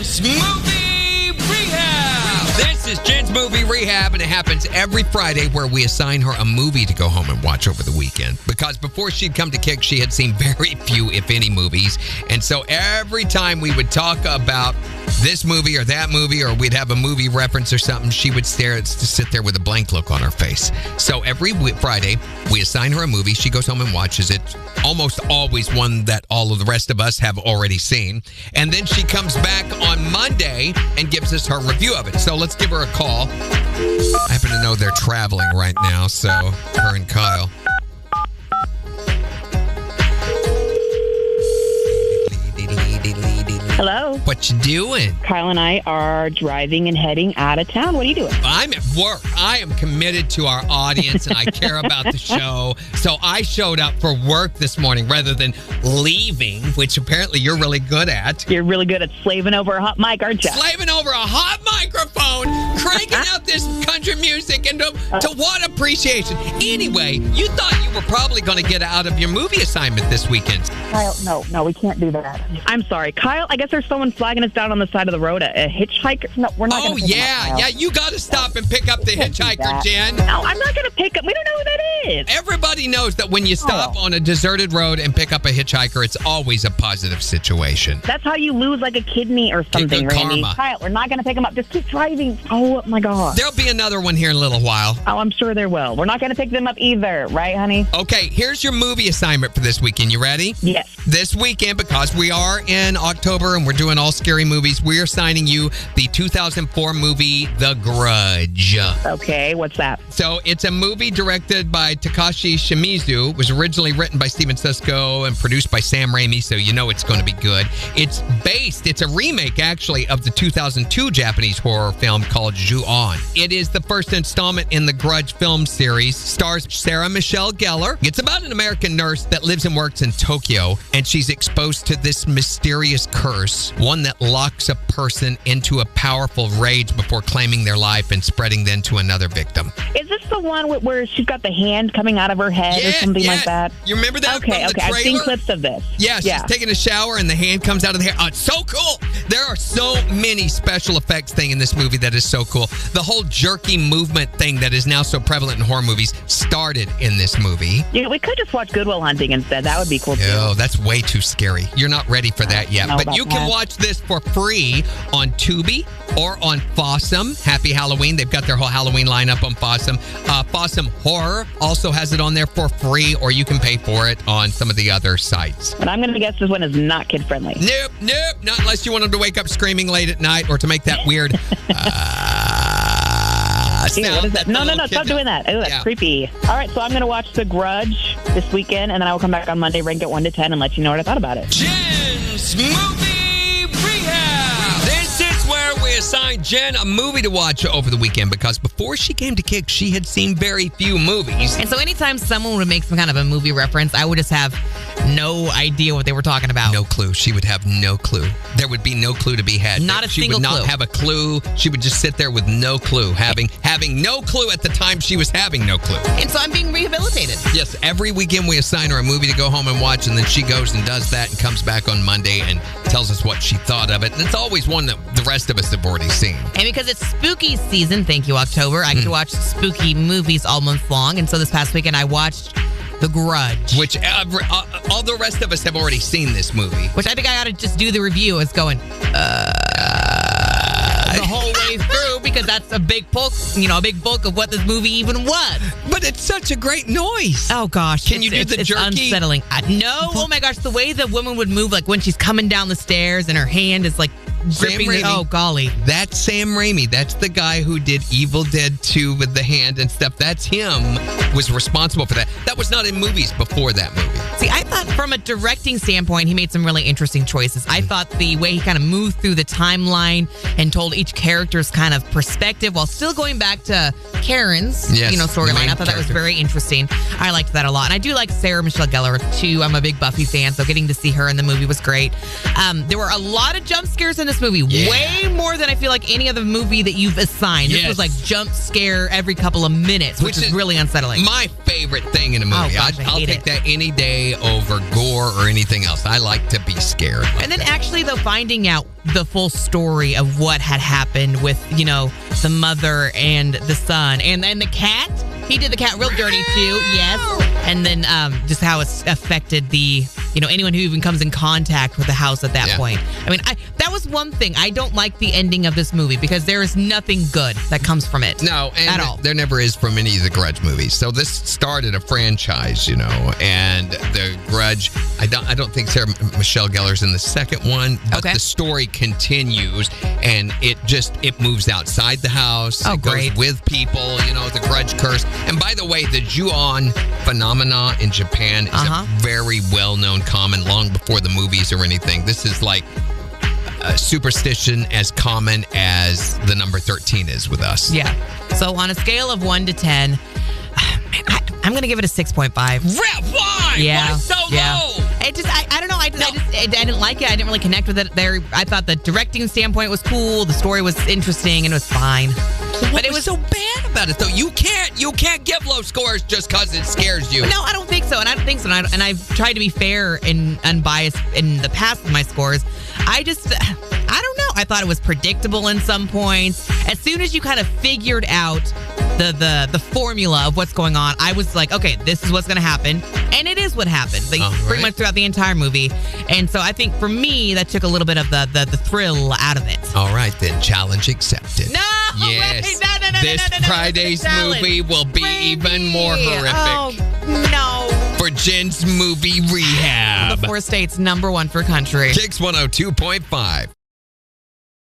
Jen's Movie Rehab. This is Jen's Movie Rehab, and it happens every Friday where we assign her a movie to go home and watch over the weekend. Because before she'd come to Kick, she had seen very few, if any, movies. And so every time we would talk about this movie or that movie, or we'd have a movie reference or something, she would sit there with a blank look on her face. So every Friday, we assign her a movie. She goes home and watches it. Almost always one that all of the rest of us have already seen. And then she comes back on Monday and gives us her review of it. So let's give her a call. I happen to know they're traveling right now, so her and Kyle. Hello. What you doing? Kyle and I are driving and heading out of town. What are you doing? I'm at work. I am committed to our audience, and I care about the show. So I showed up for work this morning rather than leaving, which apparently you're really good at. You're really good at slaving over a hot mic, aren't you? Slaving over a hot microphone, cranking out this country music, and to what appreciation. Anyway, you thought you were probably going to get out of your movie assignment this weekend. Kyle, no, we can't do that. I'm sorry. Kyle, I guess there's someone flagging us down on the side of the road. A hitchhiker? No, we're not going to pick him up, yeah, you got to stop and pick up the hitchhiker, Jen. No, I'm not going to pick up. We don't know who that is. Everybody knows that when you stop on a deserted road and pick up a hitchhiker, it's always a positive situation. That's how you lose like a kidney or something, Randy. Karma. Kyle, we're not going to pick him up. Just keep driving. Oh, my God. There'll be another one here in a little while. Oh, I'm sure there will. We're not going to pick them up either. Right, honey? Okay, here's your movie assignment for this weekend. You ready? Yes. This weekend, because we are in October and we're doing all scary movies, we're assigning you the 2004 movie, The Grudge. Okay, what's that? So it's a movie directed by Takashi Shimizu. It was originally written by Steven Susko and produced by Sam Raimi, so you know it's going to be good. It's a remake, actually, of the 2002 Japanese horror film called Ju-On. It is the first installment in the Grudge film series. Stars Sarah Michelle Gellar. It's about an American nurse that lives and works in Tokyo, and she's exposed to this mysterious curse, one that locks a person into a powerful rage before claiming their life and spreading them to another victim. Is this the one where she's got the hand coming out of her head or something like that? You remember that from the trailer? I've seen clips of this. Yeah, she's taking a shower and the hand comes out of the hair. Oh, it's so cool. There are so many special effects thing in this movie that is so cool. The whole jerky movement thing that is now so prevalent in horror movies started in this movie. Yeah, we could just watch Good Will Hunting instead. That would be cool, too. Oh, that's way too scary. You're not ready for that yet. But you can watch this for free on Tubi or on Fossum. Happy Halloween. They've got their whole Halloween lineup on Fossum. Fossum Horror also has it on there for free, or you can pay for it on some of the other sites. But I'm going to guess this one is not kid-friendly. Nope. Not unless you want them to wake up screaming late at night or to make that weird sound. What is that? No, stop doing that. Oh, that's creepy. All right, so I'm going to watch The Grudge this weekend, and then I will come back on Monday, rank it 1 to 10, and let you know what I thought about it. Jen's Movie Rehab. This is where we assign Jen a movie to watch over the weekend, because before she came to Kick, she had seen very few movies. And so anytime someone would make some kind of a movie reference, I would just have no idea what they were talking about. No clue. She would have no clue. There would be no clue to be had. Not a single clue. She would not have a clue. She would just sit there with no clue, having no clue at the time she was having no clue. And so I'm being rehabilitated. Yes, every weekend we assign her a movie to go home and watch, and then she goes and does that and comes back on Monday and tells us what she thought of it. And it's always one that the rest of us have already seen. And because it's spooky season, thank you, October, I get to watch spooky movies all month long. And so this past weekend I watched The Grudge. Which all the rest of us have already seen this movie. Which I think I ought to just do the review as going, the whole way through, because that's a big bulk of what this movie even was. But it's such a great noise. Oh, gosh. Can you do the jerky? It's unsettling. No. Oh, my gosh. The way the woman would move, like when she's coming down the stairs and her hand is like gripping the, oh, golly. That's Sam Raimi. That's the guy who did Evil Dead 2 with the hand and stuff. That's him, was responsible for that. That was not in movies before that movie. See, I thought from a directing standpoint, he made some really interesting choices. I thought the way he kind of moved through the timeline and told each character's kind of perspective while still going back to Karen's, storyline. I thought that was very interesting. I liked that a lot. And I do like Sarah Michelle Gellar, too. I'm a big Buffy fan, so getting to see her in the movie was great. There were a lot of jump scares in this movie way more than I feel like any other movie that you've assigned. This was like jump scare every couple of minutes, which is really unsettling. My favorite thing in a movie. Oh, gosh, I'll take that any day over gore or anything else. I like to be scared. And then actually, though, finding out the full story of what had happened with, the mother and the son and the cat. He did the cat real dirty, too. Yes. And then just how it's affected the, anyone who even comes in contact with the house at that point. I mean, that was one thing. I don't like the ending of this movie because there is nothing good that comes from it. No, and at all. There never is from any of the Grudge movies. So this started a franchise, and the Grudge, I don't think Sarah Michelle Gellar's in the second one, but the story continues, and it moves outside the house. It goes with people, the Grudge curse. And by the way, the Ju-on phenomena in Japan is a very well-known common long before the movies or anything. This is like a superstition as common as the number 13 is with us. Yeah. So on a scale of 1 to 10, I'm going to give it a 6.5. Why? Yeah. Why so low? It just, I don't know. I didn't like it. I didn't really connect with it there. I thought the directing standpoint was cool. The story was interesting and it was fine. But it was so bad about it, though. You can't give low scores just because it scares you. No, I don't think so. And I don't think so. And I've tried to be fair and unbiased in the past with my scores. I don't know. I thought it was predictable in some points. As soon as you kind of figured out the formula of what's going on, I was like, okay, this is what's going to happen. And it is what happened. Pretty much throughout the entire movie. And so I think for me, that took a little bit of the thrill out of it. All right, then. Challenge accepted. No! Yes. No, this Friday's movie will be even more horrific. Oh, no. For Jen's Movie Rehab. The 4 states, #1 for country. Kicks 102.5.